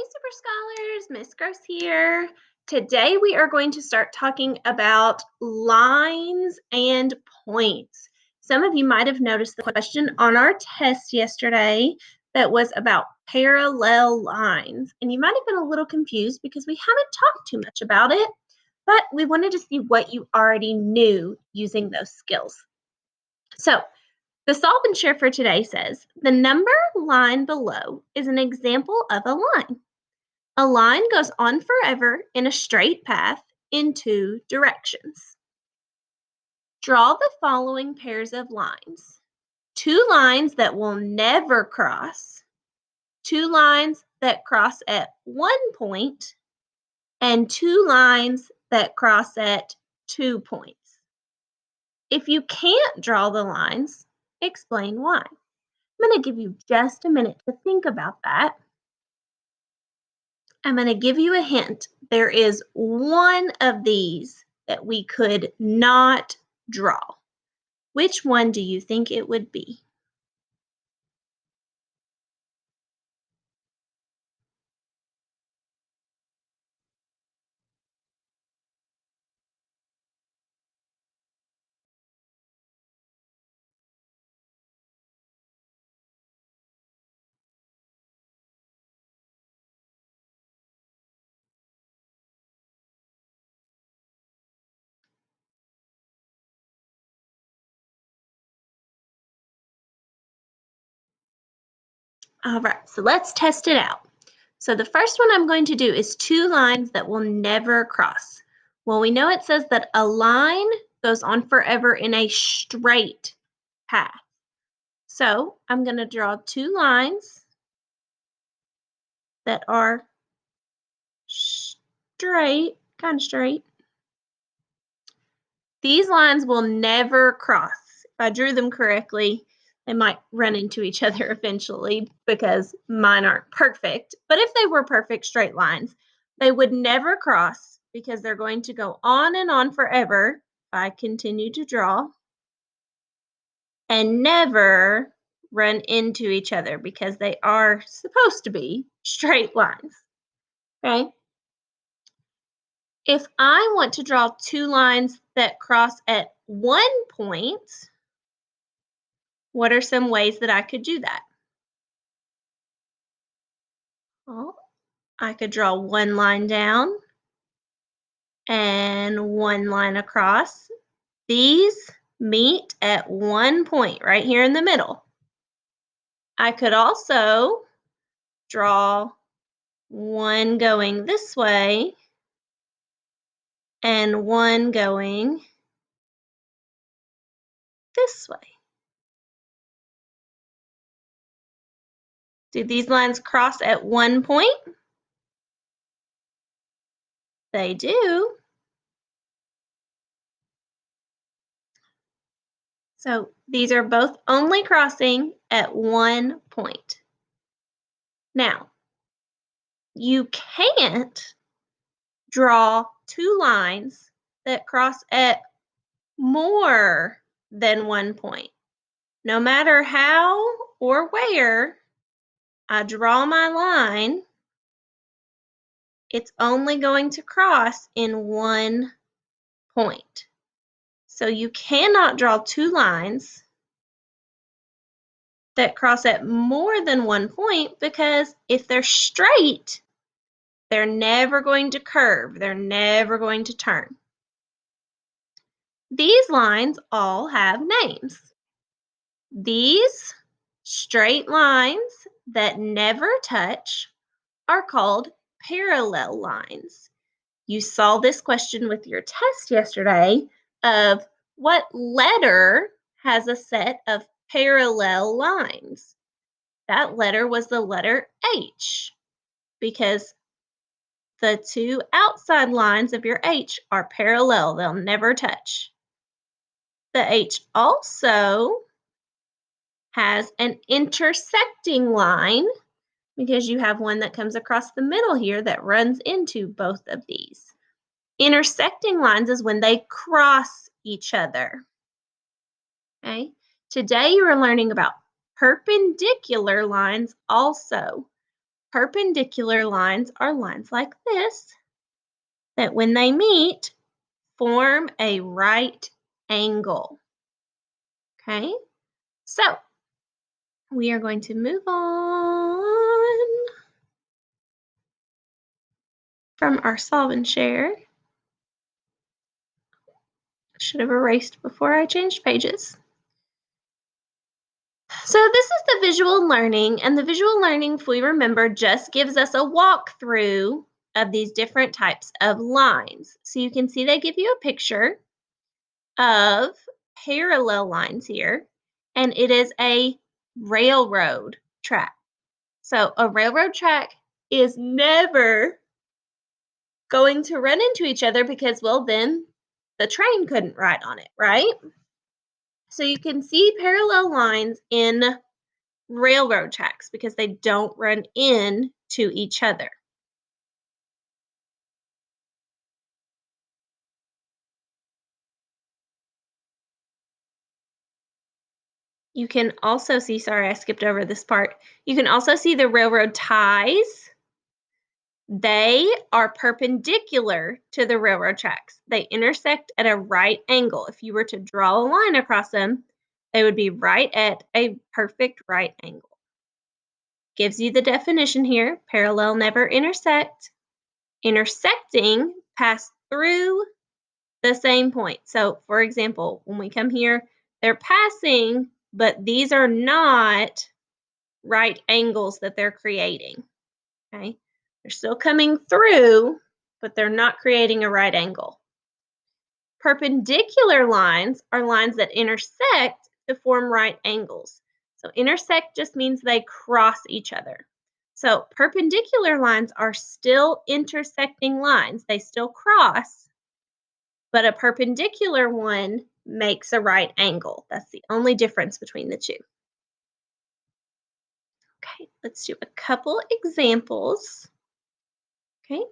Super Scholars, Miss Gross here. Today we are going to start talking about lines and points. Some of you might have noticed the question on our test yesterday that was about parallel lines, and you might have been a little confused because we haven't talked too much about it, but we wanted to see what you already knew using those skills. So, the solve and share for today says, the number line below is an example of a line. A line goes on forever in a straight path in two directions. Draw the following pairs of lines. Two lines that will never cross, two lines that cross at one point, and two lines that cross at 2 points. If you can't draw the lines, explain why. I'm going to give you just a minute to think about that. I'm going to give you a hint. There is one of these that we could not draw. Which one do you think it would be? All right, so let's test it out. So the first one I'm going to do is two lines that will never cross. Well, we know it says that a line goes on forever in a straight path. So I'm going to draw two lines that are straight, kind of straight. These lines will never cross. If I drew them correctly, they might run into each other eventually because mine aren't perfect. But if they were perfect straight lines, they would never cross because they're going to go on and on forever if I continue to draw and never run into each other because they are supposed to be straight lines. Okay? If I want to draw two lines that cross at 1 point, what are some ways that I could do that? Well, I could draw one line down and one line across. These meet at 1 point right here in the middle. I could also draw one going this way and one going this way. Do these lines cross at 1 point? They do. So these are both only crossing at 1 point. Now, you can't draw two lines that cross at more than 1 point. No matter how or where I draw my line, it's only going to cross in 1 point. So you cannot draw two lines that cross at more than 1 point because if they're straight, they're never going to curve. They're never going to turn. These lines all have names. These straight lines that never touch are called parallel lines. You saw this question with your test yesterday of what letter has a set of parallel lines. That letter was the letter H because the two outside lines of your H are parallel. They'll never touch. The H also has an intersecting line because you have one that comes across the middle here that runs into both of these. Intersecting lines is when they cross each other. Okay? Today you are learning about perpendicular lines also. Perpendicular lines are lines like this that when they meet, form a right angle. Okay, so we are going to move on from our solve and share. Should have erased before I changed pages. So this is the visual learning, and the visual learning, if we remember, just gives us a walkthrough of these different types of lines. So you can see they give you a picture of parallel lines here, and it is a railroad track. So a railroad track is never going to run into each other because, well, then the train couldn't ride on it, right? So you can see parallel lines in railroad tracks because they don't run into each other. You can also see, sorry, I skipped over this part. You can also see the railroad ties. They are perpendicular to the railroad tracks. They intersect at a right angle. If you were to draw a line across them, they would be right at a perfect right angle. Gives you the definition here. Parallel never intersect. Intersecting pass through the same point. So, for example, when we come here, they're passing, but these are not right angles that they're creating. Okay? They're still coming through, but they're not creating a right angle. Perpendicular lines are lines that intersect to form right angles. So intersect just means they cross each other. So perpendicular lines are still intersecting lines. They still cross, but a perpendicular one makes a right angle. That's the only difference between the two. Okay, let's do a couple examples. Okay,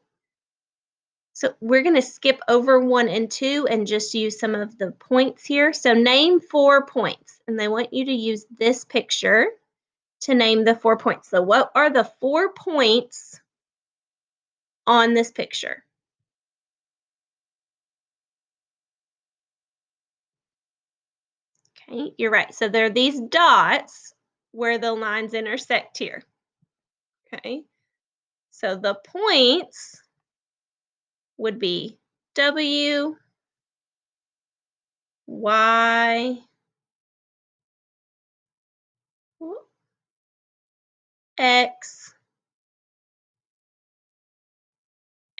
so we're going to skip over 1 and 2 and just use some of the points here. So name 4 points, and they want you to use this picture to name the 4 points. So what are the 4 points on this picture? Okay, you're right. So there are these dots where the lines intersect here. Okay, so the points would be W, Y, X,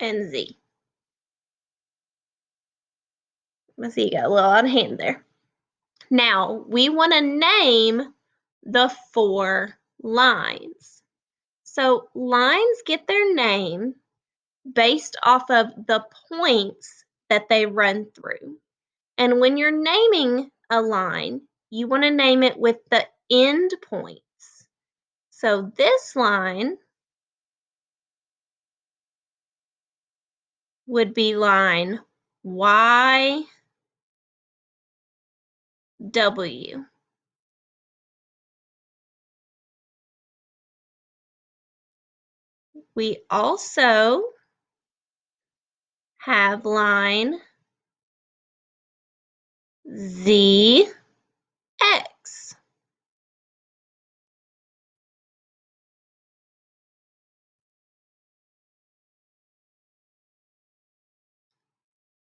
and Z. Let's see, you got a little out of hand there. Now, we want to name the 4 lines. So lines get their name based off of the points that they run through. And when you're naming a line, you want to name it with the end points. So this line would be line YW. We also have line ZX.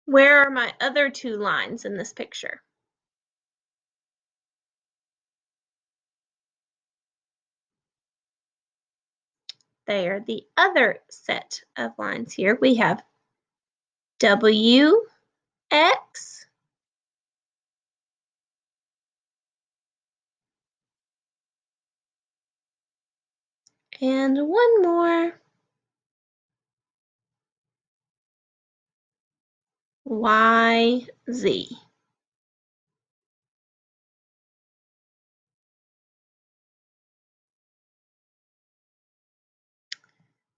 Where are my other 2 lines in this picture? They are the other set of lines here. We have WX and one more, YZ.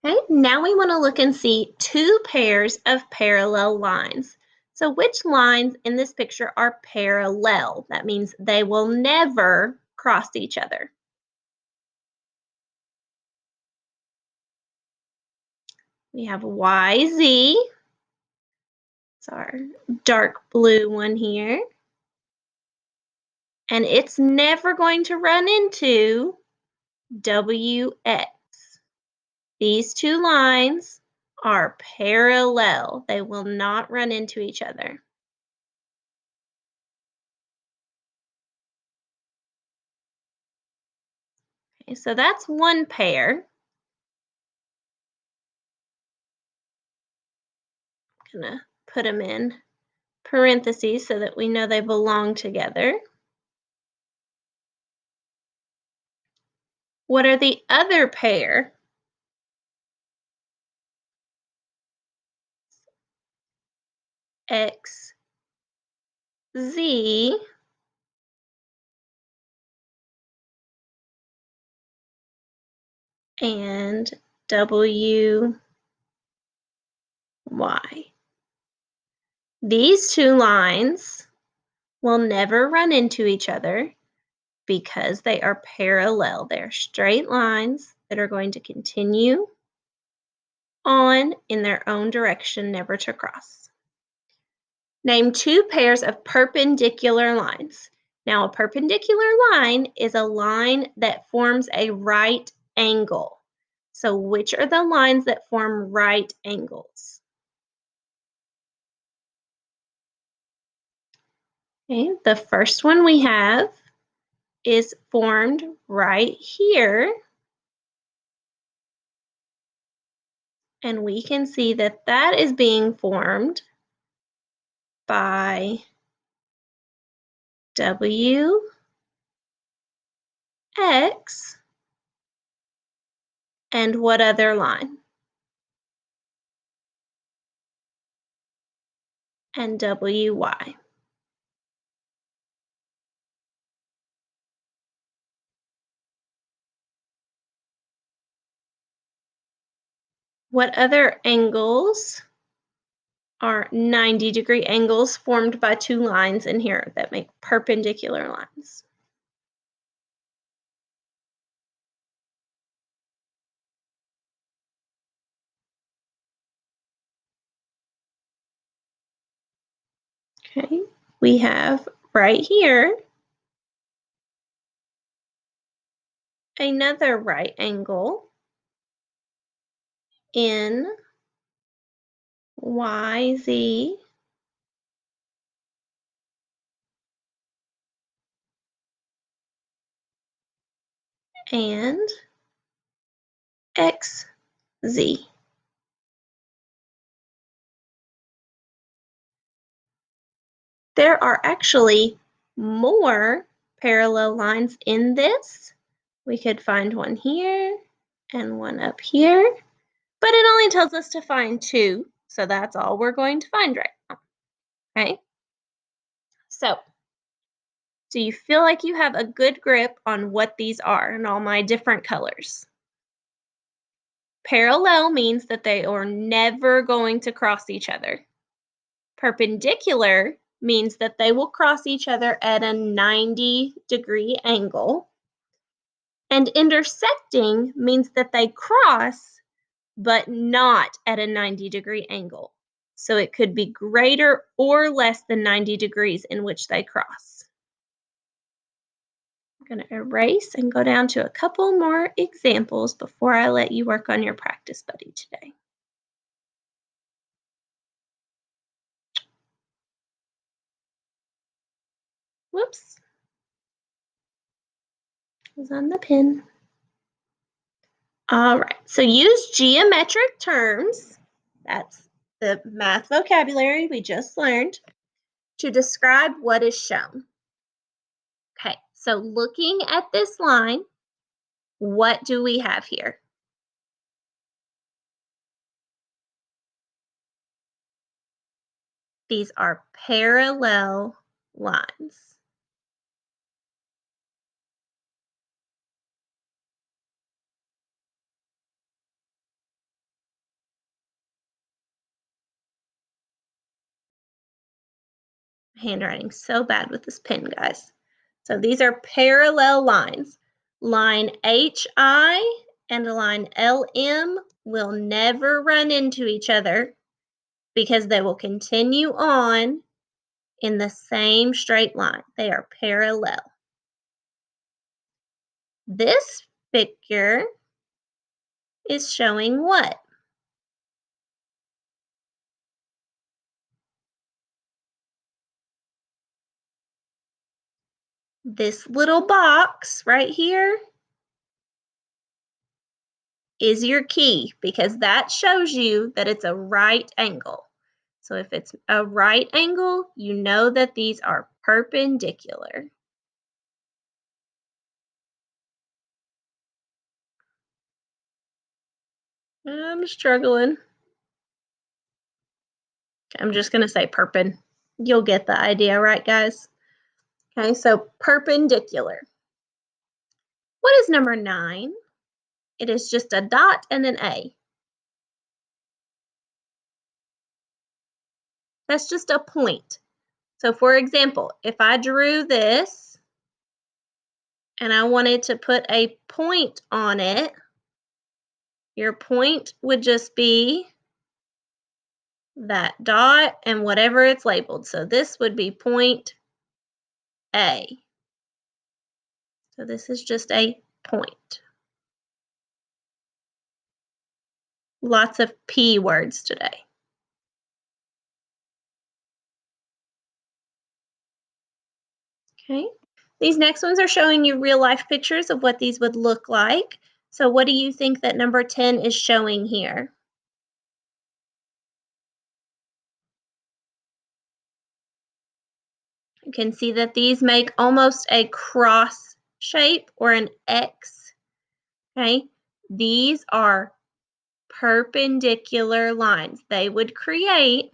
Okay, now we want to look and see 2 pairs of parallel lines. So which lines in this picture are parallel? That means they will never cross each other. We have YZ. It's our dark blue one here. And it's never going to run into WX. These two lines are parallel. They will not run into each other. Okay, so that's one pair. I'm going to put them in parentheses so that we know they belong together. What are the other pair? X, Z, and W, Y. These two lines will never run into each other because they are parallel. They're straight lines that are going to continue on in their own direction, never to cross. Name two pairs of perpendicular lines. Now, a perpendicular line is a line that forms a right angle. So which are the lines that form right angles? Okay, the first one we have is formed right here. And we can see that that is being formed by W, X, and what other line? And WY. What other angles are 90-degree angles formed by two lines in here that make perpendicular lines? Okay, we have right here another right angle in YZ and XZ. There are actually more parallel lines in this. We could find one here and one up here, but it only tells us to find two, so that's all we're going to find right now. Okay? So, do you feel like you have a good grip on what these are and all my different colors? Parallel means that they are never going to cross each other. Perpendicular means that they will cross each other at a 90-degree angle. And intersecting means that they cross, but not at a 90-degree angle. So it could be greater or less than 90 degrees in which they cross. I'm going to erase and go down to a couple more examples before I let you work on your practice buddy today. Whoops. It was on the pen. All right, so use geometric terms, that's the math vocabulary we just learned, to describe what is shown. Okay, so looking at this line, what do we have here? These are parallel lines. Handwriting's so bad with this pen, guys. So these are parallel lines. Line HI and line LM will never run into each other because they will continue on in the same straight line. They are parallel. This figure is showing what? This little box right here is your key because that shows you that it's a right angle. So if it's a right angle, you know that these are perpendicular. I'm struggling. I'm just going to say perpen. You'll get the idea, right, guys? Okay, so perpendicular. What is number 9? It is just a dot and an A. That's just a point. So for example, if I drew this and I wanted to put a point on it, your point would just be that dot and whatever it's labeled. So this would be point A. So this is just a point. Lots of P words today. Okay. These next ones are showing you real life pictures of what these would look like. So what do you think that number 10 is showing here? You can see that these make almost a cross shape or an X. Okay. These are perpendicular lines. They would create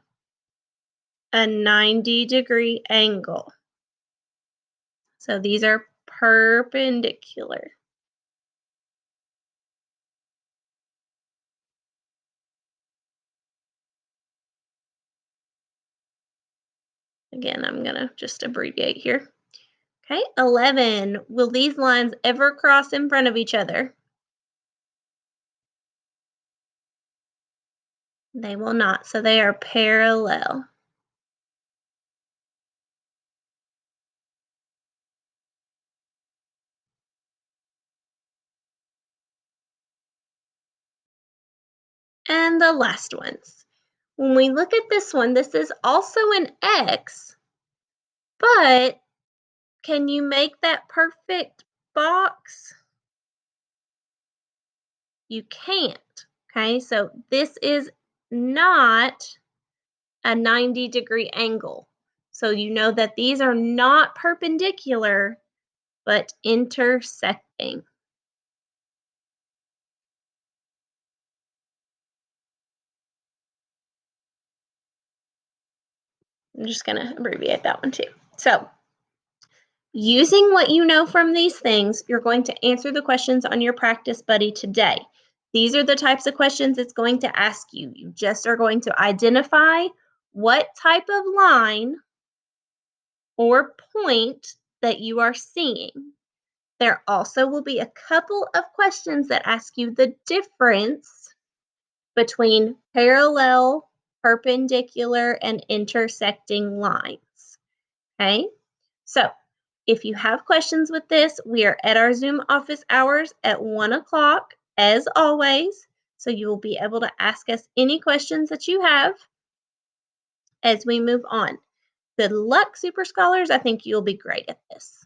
a 90-degree angle. So these are perpendicular. Again, I'm going to just abbreviate here. Okay, 11. Will these lines ever cross in front of each other? They will not, so they are parallel. And the last ones. When we look at this one, this is also an X, but can you make that perfect box? You can't, okay? So this is not a 90-degree angle. So you know that these are not perpendicular, but intersecting. I'm just going to abbreviate that one too. So using what you know from these things, you're going to answer the questions on your practice buddy today. These are the types of questions it's going to ask you. You just are going to identify what type of line or point that you are seeing. There also will be a couple of questions that ask you the difference between parallel, perpendicular, and intersecting lines. Okay, so if you have questions with this, we are at our Zoom office hours at 1 o'clock, as always. So you will be able to ask us any questions that you have as we move on. Good luck, Super Scholars. I think you'll be great at this.